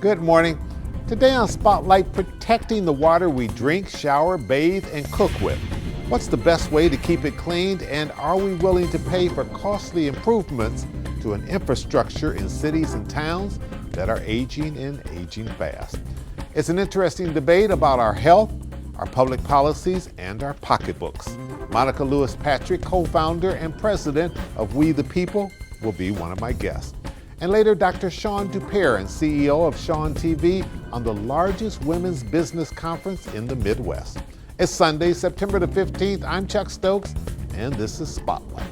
Good morning. Today on Spotlight, protecting the water we drink, shower, bathe, and cook with. What's the best way to keep it clean, and are we willing to pay for costly improvements to an infrastructure in cities and towns that are aging and aging fast? It's an interesting debate about our health, our public policies, and our pocketbooks. Monica Lewis-Patrick, co-founder and president of We the People, will be one of my guests. And later, Dr. Sean Dupere, and CEO of Sppotlight on the largest women's business conference in the Midwest. It's Sunday, September the 15th. I'm Chuck Stokes, and this is Spotlight.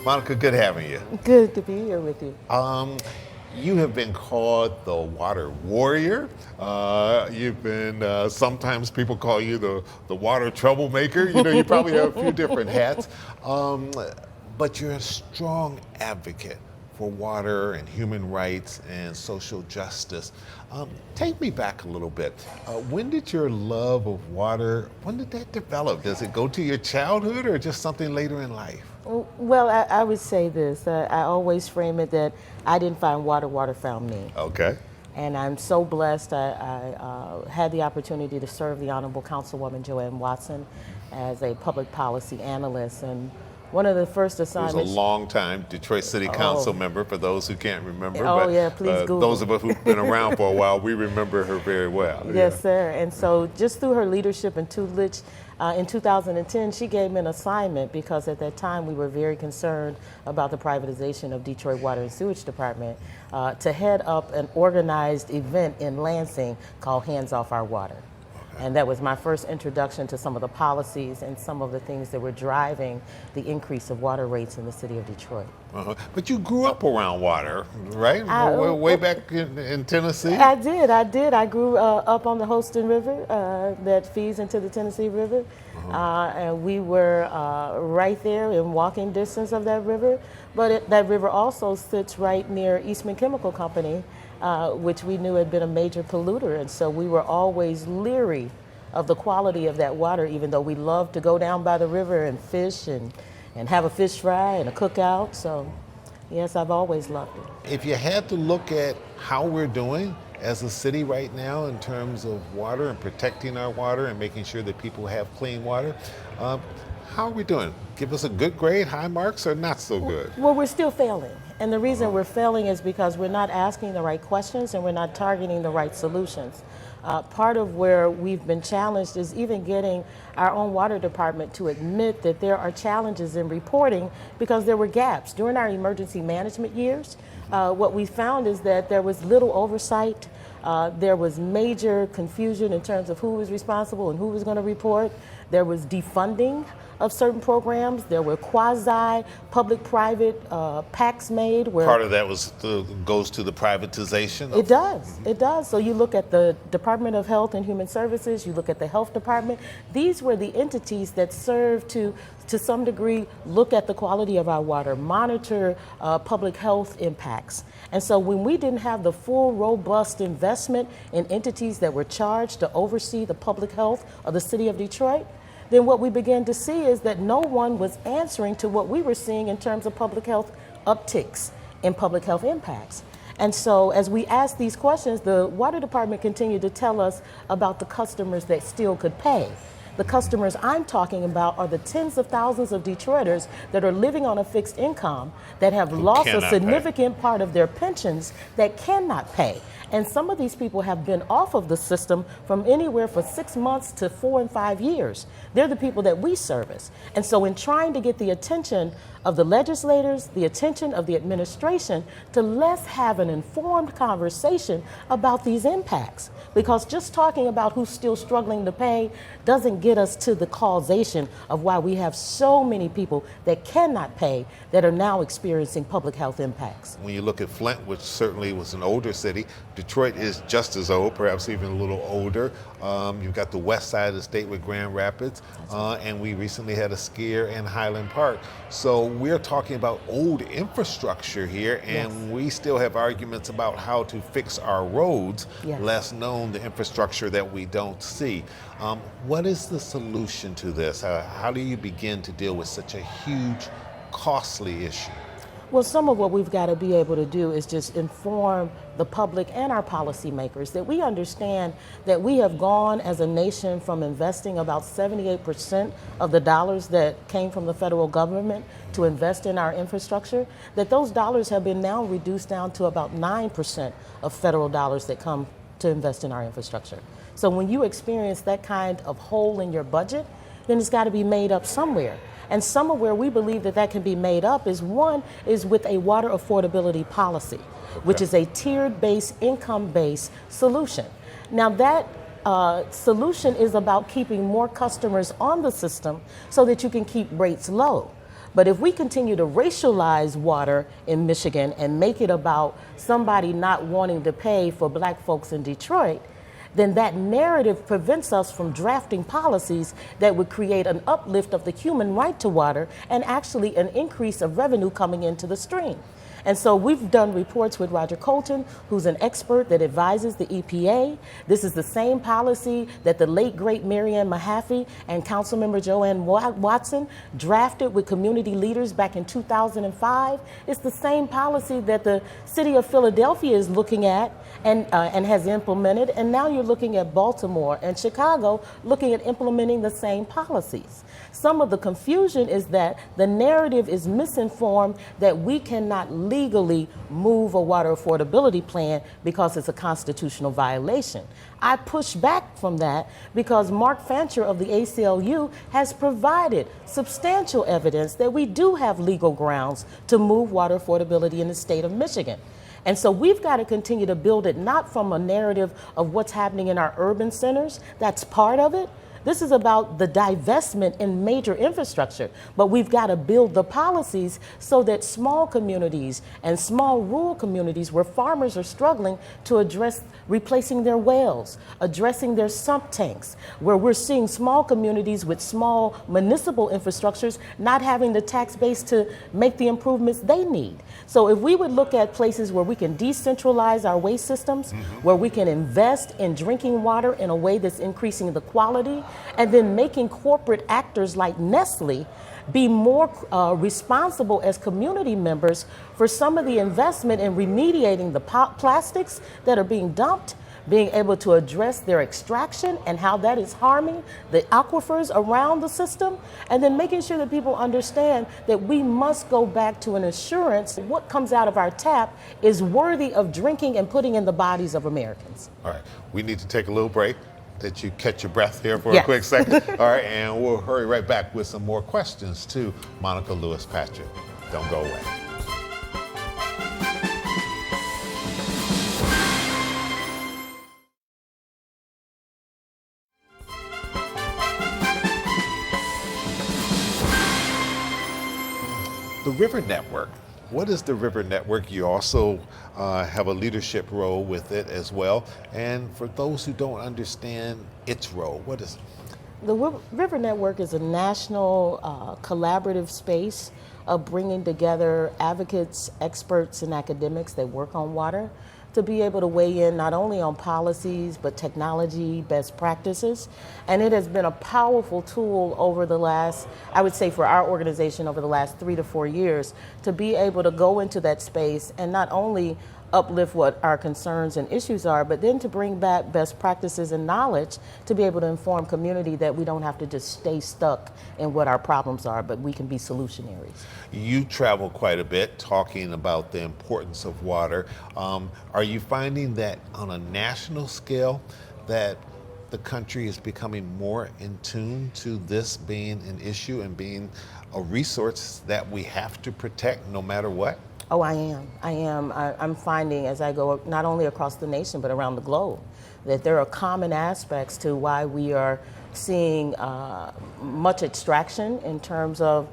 Monica, good having you. Good to be here with you. You have been called the water warrior. You've been, sometimes people call you the water troublemaker. You know, you probably have a few different hats. But you're a strong advocate for water and human rights and social justice. Take me back a little bit. When did your love of water, when did that develop? Does it go to your childhood or just something later in life? Well, I would say this. I always frame it that I didn't find water, water found me. Okay. And I'm so blessed. I had the opportunity to serve the Honorable Councilwoman Joanne Watson as a public policy analyst. And one of the first assignments— He was a long-time Detroit City Council member, for those who can't remember. Oh, but, yeah, please Google. Those of us who've been around for a while, we remember her very well. Yes, sir. And so just through her leadership and tutelage, in 2010, she gave me an assignment because at that time we were very concerned about the privatization of Detroit Water and Sewage Department to head up an organized event in Lansing called Hands Off Our Water. And that was my first introduction to some of the policies and some of the things that were driving the increase of water rates in the city of Detroit. But you grew up around water, right? Way back in Tennessee? I did. I grew up on the Holston River that feeds into the Tennessee River. And we were right there in walking distance of that river. But that river also sits right near Eastman Chemical Company, which we knew had been a major polluter. And so we were always leery of the quality of that water, even though we loved to go down by the river and fish and have a fish fry and a cookout. So yes, I've always loved it. If you had to look at how we're doing as a city right now in terms of water and protecting our water and making sure that people have clean water, how are we doing? Give us a good grade, high marks, or not so good? Well, we're still failing. And the reason we're failing is because we're not asking the right questions and we're not targeting the right solutions. Part of where we've been challenged is even getting our own water department to admit that there are challenges in reporting because there were gaps. During our emergency management years, what we found is that there was little oversight. There was major confusion in terms of who was responsible and who was going to report. There was defunding of certain programs. There were quasi public-private pacts made where part of that goes to the privatization. It does. It does. So you look at the Department of Health and Human Services, you look at the Health Department. These were the entities that served to some degree look at the quality of our water, monitor public health impacts. And so when we didn't have the full robust investment in entities that were charged to oversee the public health of the city of Detroit, then what we began to see is that no one was answering to what we were seeing in terms of public health upticks in public health impacts. And so as we asked these questions, the water department continued to tell us about the customers that still could pay. The customers I'm talking about are the tens of thousands of Detroiters that are living on a fixed income that have lost a significant part of their pensions that cannot pay. And some of these people have been off of the system from anywhere from 6 months to 4 and 5 years. They're the people that we service. And so in trying to get the attention of the legislators, the attention of the administration, to let's have an informed conversation about these impacts. Because just talking about who's still struggling to pay doesn't get us to the causation of why we have so many people that cannot pay that are now experiencing public health impacts. When you look at Flint, which certainly was an older city, Detroit is just as old, perhaps even a little older. You've got the west side of the state with Grand Rapids, and we recently had a skier in Highland Park. So we're talking about old infrastructure here, and we still have arguments about how to fix our roads, less known the infrastructure that we don't see. What is the solution to this? How do you begin to deal with such a huge costly issue? Well, some of what we've got to be able to do is just inform the public and our policymakers that we understand that we have gone as a nation from investing about 78% of the dollars that came from the federal government to invest in our infrastructure, that those dollars have been now reduced down to about 9% of federal dollars that come to invest in our infrastructure. So when you experience that kind of hole in your budget, then it's got to be made up somewhere. And some of where we believe that that can be made up is one is with a water affordability policy, which is a tiered-based, income-based solution. Now that solution is about keeping more customers on the system so that you can keep rates low. But if we continue to racialize water in Michigan and make it about somebody not wanting to pay for black folks in Detroit, then that narrative prevents us from drafting policies that would create an uplift of the human right to water and actually an increase of revenue coming into the stream. And so we've done reports with Roger Colton, who's an expert that advises the EPA. This is the same policy that the late, great Marianne Mahaffey and Councilmember Joanne Watson drafted with community leaders back in 2005. It's the same policy that the city of Philadelphia is looking at and has implemented. And now you're looking at Baltimore and Chicago looking at implementing the same policies. Some of the confusion is that the narrative is misinformed that we cannot legally move a water affordability plan because it's a constitutional violation. I push back from that because Mark Fancher of the ACLU has provided substantial evidence that we do have legal grounds to move water affordability in the state of Michigan. And so we've got to continue to build it not from a narrative of what's happening in our urban centers, that's part of it. This is about the divestment in major infrastructure, but we've got to build the policies so that small communities and small rural communities where farmers are struggling to address replacing their wells, addressing their sump tanks, where we're seeing small communities with small municipal infrastructures not having the tax base to make the improvements they need. So if we would look at places where we can decentralize our waste systems, where we can invest in drinking water in a way that's increasing the quality, and then making corporate actors like Nestle be more responsible as community members for some of the investment in remediating the plastics that are being dumped, being able to address their extraction and how that is harming the aquifers around the system, and then making sure that people understand that we must go back to an assurance that what comes out of our tap is worthy of drinking and putting in the bodies of Americans. All right, we need to take a little break. That you catch your breath here for a quick second. All right, and we'll hurry right back with some more questions to Monica Lewis Patrick. Don't go away. The River Network. What is the River Network? You also have a leadership role with it as well. And for those who don't understand its role, what is it? The River Network is a national collaborative space of bringing together advocates, experts, and academics that work on water to be able to weigh in not only on policies, but technology, best practices. And it has been a powerful tool over the last, I would say for our organization over the last 3 to 4 years, to be able to go into that space and not only uplift what our concerns and issues are, but then to bring back best practices and knowledge to be able to inform community that we don't have to just stay stuck in what our problems are, but we can be solutionaries. You travel quite a bit talking about the importance of water. Are you finding that on a national scale that the country is becoming more in tune to this being an issue and being a resource that we have to protect no matter what? Oh, I am. I'm finding as I go not only across the nation but around the globe that there are common aspects to why we are seeing much extraction in terms of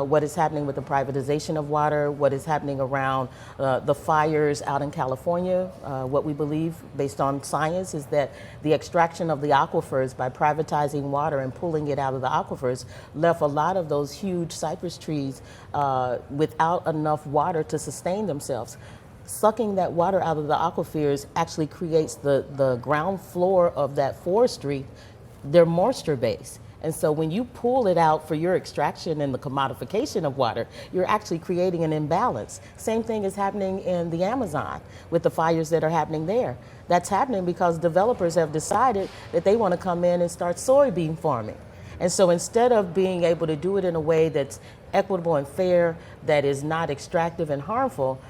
what is happening with the privatization of water, what is happening around the fires out in California. What we believe, based on science, is that the extraction of the aquifers by privatizing water and pulling it out of the aquifers left a lot of those huge cypress trees without enough water to sustain themselves. Sucking that water out of the aquifers actually creates the ground floor of that forestry, their moisture base. And so when you pull it out for your extraction and the commodification of water, you're actually creating an imbalance. Same thing is happening in the Amazon with the fires that are happening there. That's happening because developers have decided that they want to come in and start soybean farming. And so instead of being able to do it in a way that's equitable and fair, that is not extractive and harmful,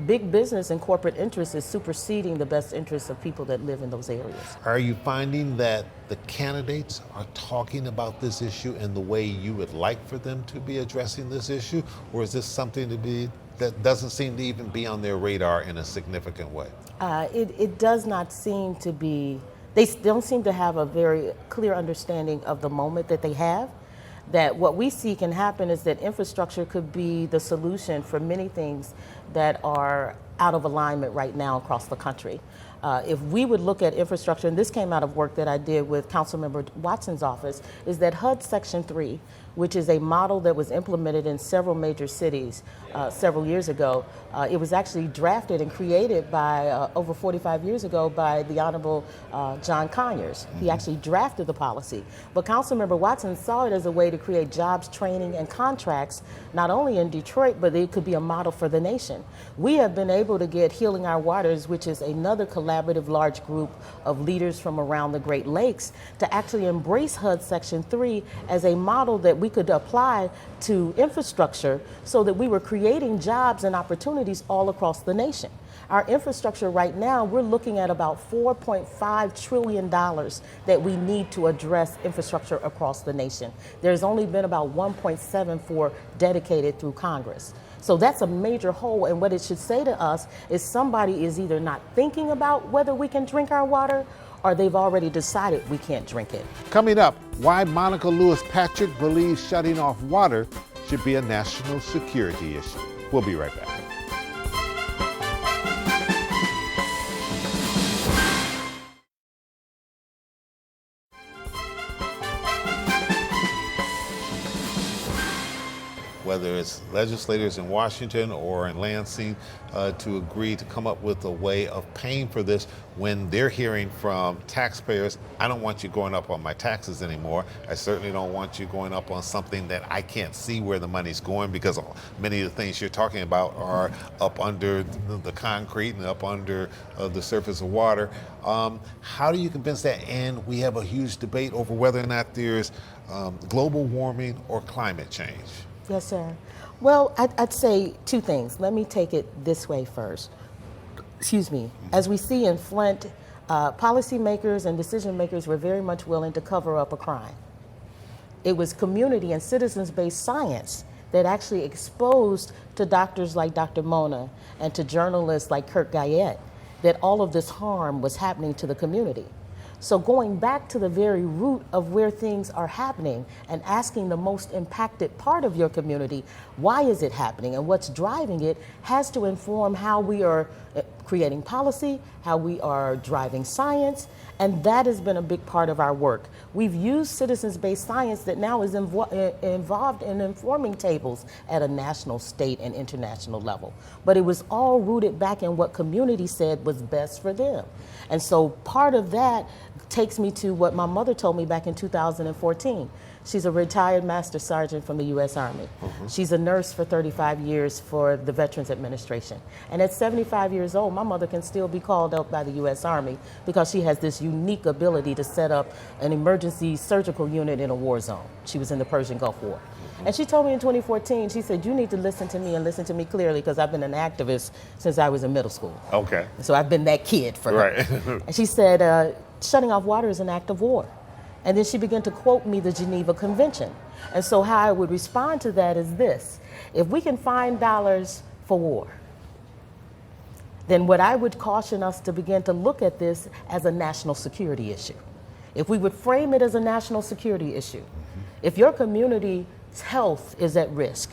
big business and corporate interests is superseding the best interests of people that live in those areas. Are you finding that the candidates are talking about this issue in the way you would like for them to be addressing this issue? Or is this something that doesn't seem to even be on their radar in a significant way? It does not seem to be, they don't seem to have a very clear understanding of the moment that they have. That what we see can happen is that infrastructure could be the solution for many things that are out of alignment right now across the country. If we would look at infrastructure, and this came out of work that I did with Councilmember Watson's office, is that HUD Section 3, which is a model that was implemented in several major cities several years ago. It was actually drafted and created by, over 45 years ago, by the Honorable John Conyers. He actually drafted the policy. But Councilmember Watson saw it as a way to create jobs, training, and contracts, not only in Detroit, but it could be a model for the nation. We have been able to get Healing Our Waters, which is another collaborative large group of leaders from around the Great Lakes, to actually embrace HUD Section 3 as a model that we could apply to infrastructure so that we were creating jobs and opportunities all across the nation. Our infrastructure right now, we're looking at about $4.5 trillion that we need to address infrastructure across the nation. There's only been about 1.74 dedicated through Congress. So that's a major hole, and what it should say to us is somebody is either not thinking about whether we can drink our water, or they've already decided we can't drink it. Coming up, why Monica Lewis Patrick believes shutting off water should be a national security issue. We'll be right back. Whether it's legislators in Washington or in Lansing to agree to come up with a way of paying for this when they're hearing from taxpayers, I don't want you going up on my taxes anymore. I certainly don't want you going up on something that I can't see where the money's going, because many of the things you're talking about are up under the concrete and up under the surface of water. How do you convince that? And we have a huge debate over whether or not there's global warming or climate change. Yes, sir. Well, I'd say two things. Let me take it this way first. Excuse me. As we see in Flint, policymakers and decision makers were very much willing to cover up a crime. It was community and citizens-based science that actually exposed to doctors like Dr. Mona and to journalists like Kurt Guyette that all of this harm was happening to the community. So going back to the very root of where things are happening and asking the most impacted part of your community, why is it happening and what's driving it, has to inform how we are creating policy, how we are driving science, and that has been a big part of our work. We've used citizens-based science that now is involved in informing tables at a national, state, and international level. But it was all rooted back in what community said was best for them. And so part of that takes me to what my mother told me back in 2014. She's a retired Master Sergeant from the U.S. Army. She's a nurse for 35 years for the Veterans Administration. And at 75 years old, my mother can still be called up by the U.S. Army because she has this unique ability to set up an emergency surgical unit in a war zone. She was in the Persian Gulf War. And she told me in 2014, she said, you need to listen to me and listen to me clearly, because I've been an activist since I was in middle school. Okay. So I've been that kid for her. Right. And she said, shutting off water is an act of war. And then she began to quote me the Geneva Convention. And so how I would respond to that is this: if we can find dollars for war, then what I would caution us to begin to look at this as a national security issue. If we would frame it as a national security issue, if your community's health is at risk,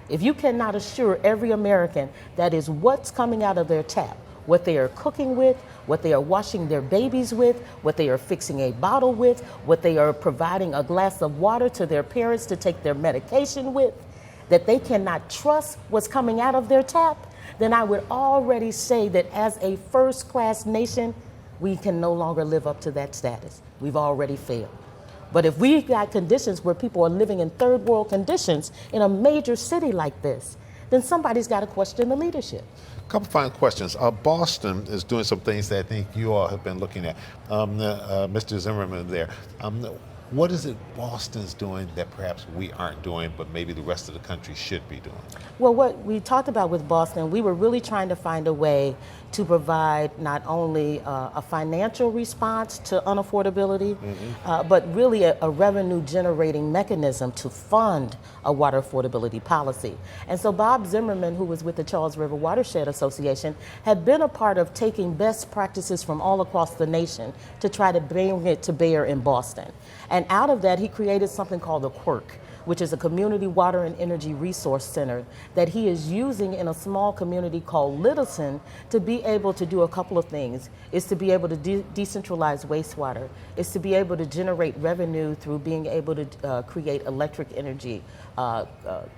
if you cannot assure every American that is what's coming out of their tap, what they are cooking with, what they are washing their babies with, what they are fixing a bottle with, what they are providing a glass of water to their parents to take their medication with, that they cannot trust what's coming out of their tap, then I would already say that as a first-class nation, we can no longer live up to that status. We've already failed. But if we got conditions where people are living in third world conditions in a major city like this, then somebody's got to question the leadership. A couple final questions. Boston is doing some things that I think you all have been looking at. Mr. Zimmerman there. What is it Boston's doing that perhaps we aren't doing, but maybe the rest of the country should be doing? Well, what we talked about with Boston, we were really trying to find a way to provide not only a financial response to unaffordability, but really a revenue generating mechanism to fund a water affordability policy. And so Bob Zimmerman, who was with the Charles River Watershed Association, had been a part of taking best practices from all across the nation to try to bring it to bear in Boston. And out of that, he created something called the Quirk, which is a community water and energy resource center that he is using in a small community called Littleton to be able to do a couple of things. It's to be able to decentralize wastewater. It's to be able to generate revenue through being able to create electric energy,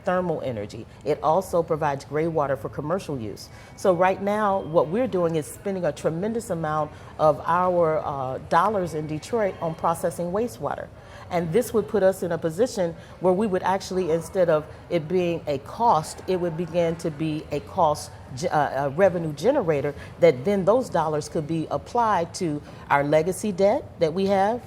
thermal energy. It also provides gray water for commercial use. So right now, what we're doing is spending a tremendous amount of our dollars in Detroit on processing wastewater. And this would put us in a position where we would actually, instead of it being a cost, it would begin to be a cost a revenue generator that then those dollars could be applied to our legacy debt that we have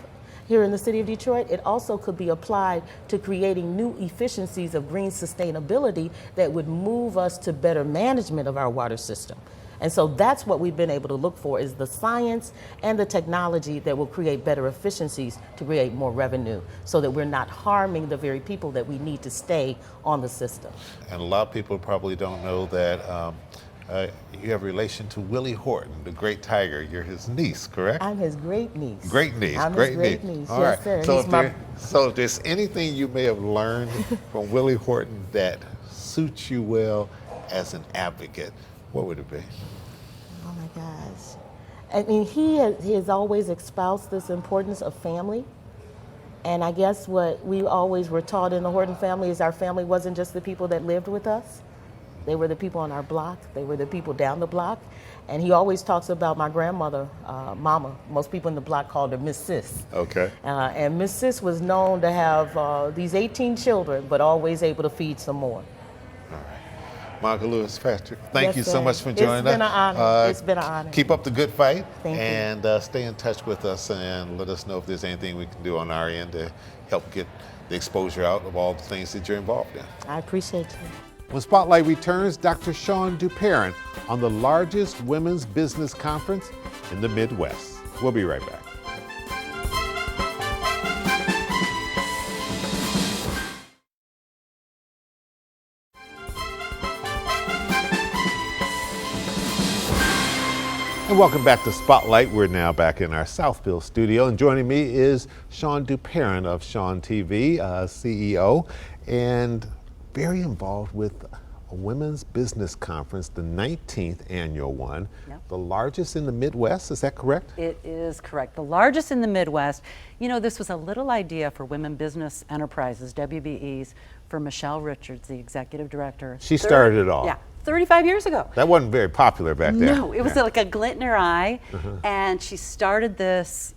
here in the city of Detroit. It also could be applied to creating new efficiencies of green sustainability that would move us to better management of our water system. And so that's what we've been able to look for, is the science and the technology that will create better efficiencies to create more revenue so that we're not harming the very people that we need to stay on the system. And a lot of people probably don't know that you have a relation to Willie Horton, the great tiger. You're his niece, correct? I'm his great niece. Great niece. I'm great his great niece. All yes, right. sir. So if there's anything you may have learned from Willie Horton that suits you well as an advocate, what would it be? Oh my gosh. I mean, he has always espoused this importance of family. And I guess what we always were taught in the Horton family is our family wasn't just the people that lived with us. They were the people on our block. They were the people down the block. And he always talks about my grandmother, Mama. Most people in the block called her Miss Sis. Okay. And Miss Sis was known to have these 18 children, but always able to feed some more. Monica Lewis Patrick, thank you so much for joining us. It's been an honor. It's been an honor. Keep up the good fight. Thank you. And stay in touch with us and let us know if there's anything we can do on our end to help get the exposure out of all the things that you're involved in. I appreciate you. When Spotlight returns, Dr. Sean Duperrin on the largest women's business conference in the Midwest. We'll be right back. And welcome back to Spotlight. We're now back in our Southfield studio, and joining me is Sean Duperrin of Sean TV, CEO, and very involved with a women's business conference, the 19th annual one, the largest in the Midwest. Is that correct? It is correct. The largest in the Midwest. You know, this was a little idea for Women Business Enterprises, WBEs, for Michelle Richards, the executive director. She started it all. Yeah. 35 years ago. That wasn't very popular back then. No, it was like a glint in her eye, and she started this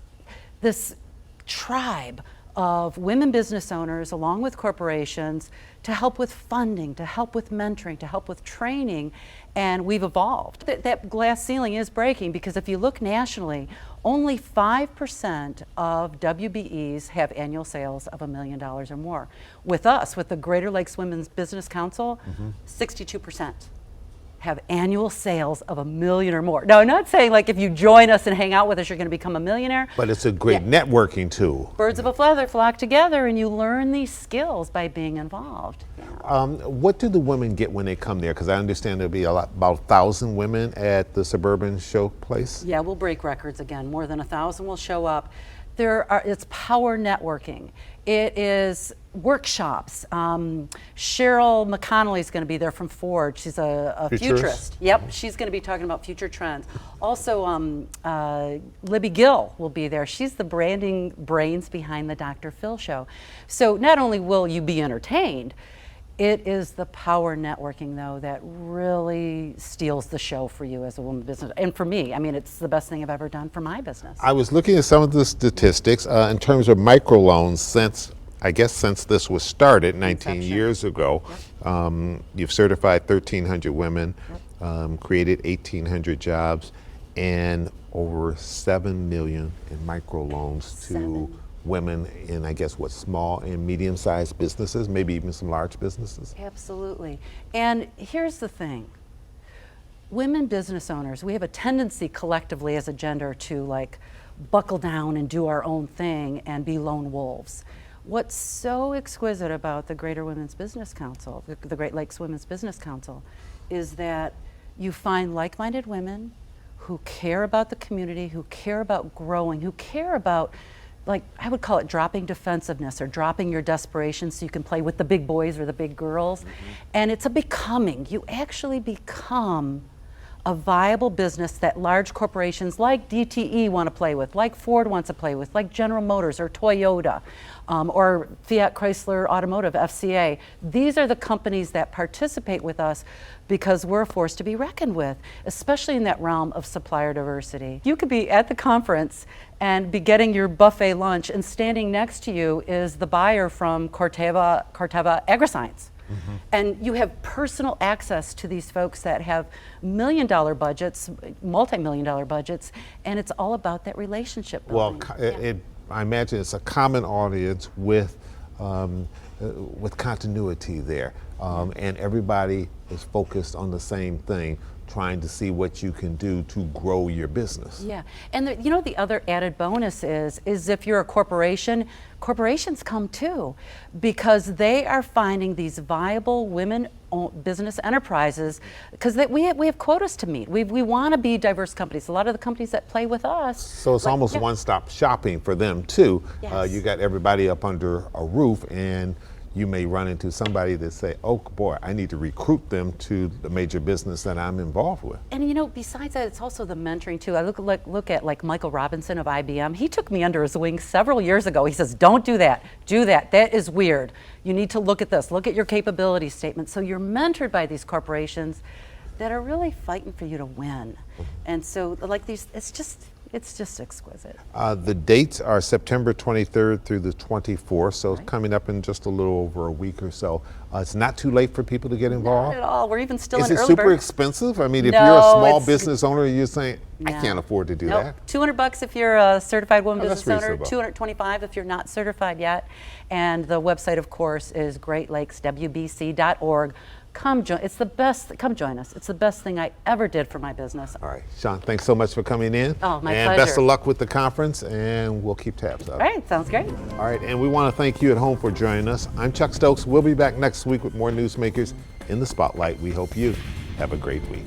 tribe of women business owners along with corporations to help with funding, to help with mentoring, to help with training, and we've evolved. That glass ceiling is breaking, because if you look nationally, only 5% of WBEs have annual sales of $1 million or more. With us, with the Greater Lakes Women's Business Council, 62% have annual sales of $1 million or more. Now, I'm not saying like if you join us and hang out with us, you're going to become a millionaire. But it's a great networking tool. Birds of a feather flock together, and you learn these skills by being involved. What do the women get when they come there? Because I understand there'll be about 1,000 women at the Suburban Showplace. Yeah, we'll break records again. More than 1,000 will show up. It's power networking. It is workshops. Cheryl McConnelly is going to be there from Ford. She's a futurist. Yep, she's going to be talking about future trends. Also, Libby Gill will be there. She's the branding brains behind the Dr. Phil show. So not only will you be entertained, It is the power networking, though, that really steals the show for you as a woman business. And for me, I mean, it's the best thing I've ever done for my business. I was looking at some of the statistics in terms of microloans since this was started 19 Inception. years ago. You've certified 1,300 women, created 1,800 jobs, and over 7 million in microloans to women in, I guess, what, small and medium-sized businesses, maybe even some large businesses? Absolutely. And here's the thing. Women business owners, we have a tendency collectively as a gender to like buckle down and do our own thing and be lone wolves. What's so exquisite about the Greater Women's Business Council, the Great Lakes Women's Business Council, is that you find like-minded women who care about the community, who care about growing, who care about, like, I would call it dropping defensiveness or dropping your desperation so you can play with the big boys or the big girls. And it's a becoming. You actually become a viable business that large corporations like DTE want to play with, like Ford wants to play with, like General Motors or Toyota, or Fiat Chrysler Automotive, FCA. These are the companies that participate with us because we're a force to be reckoned with, especially in that realm of supplier diversity. You could be at the conference and be getting your buffet lunch, and standing next to you is the buyer from Corteva AgriScience. And you have personal access to these folks that have million-dollar budgets, multi-million-dollar budgets, and it's all about that relationship building. Well, I imagine it's a common audience with continuity there, and everybody is focused on the same thing, trying to see what you can do to grow your business. Yeah, and you know, the other added bonus is if you're a corporation, corporations come too, because they are finding these viable women-owned business enterprises, because we have quotas to meet. We want to be diverse companies. A lot of the companies that play with us. So it's almost one-stop shopping for them too. Yes. You got everybody up under a roof, and you may run into somebody that say, oh boy, I need to recruit them to the major business that I'm involved with. And you know, besides that, it's also the mentoring too. I look at like Michael Robinson of IBM. He took me under his wing several years ago. He says, don't do that, that is weird. You need to look at this, look at your capability statement. So you're mentored by these corporations that are really fighting for you to win. And so like these, it's just exquisite. The dates are September 23rd through the 24th, so it's coming up in just a little over a week or so. It's not too late for people to get involved? Not at all. We're even still in early bird. Is it super expensive? I mean, if No, you're a small it's- business owner, you're saying, I No. can't afford to do Nope. that. $200 if you're a certified woman Oh, that's business owner, reasonable. $225 if you're not certified yet. And the website, of course, is greatlakeswbc.org. Come join. It's the best. Come join us. It's the best thing I ever did for my business. All right, Sean, thanks so much for coming in. Oh, my and pleasure. best of luck with the conference, and we'll keep tabs up. All right, sounds great. All right, and we want to thank you at home for joining us. I'm Chuck Stokes. We'll be back next week with more newsmakers in the Spotlight. We hope you have a great week.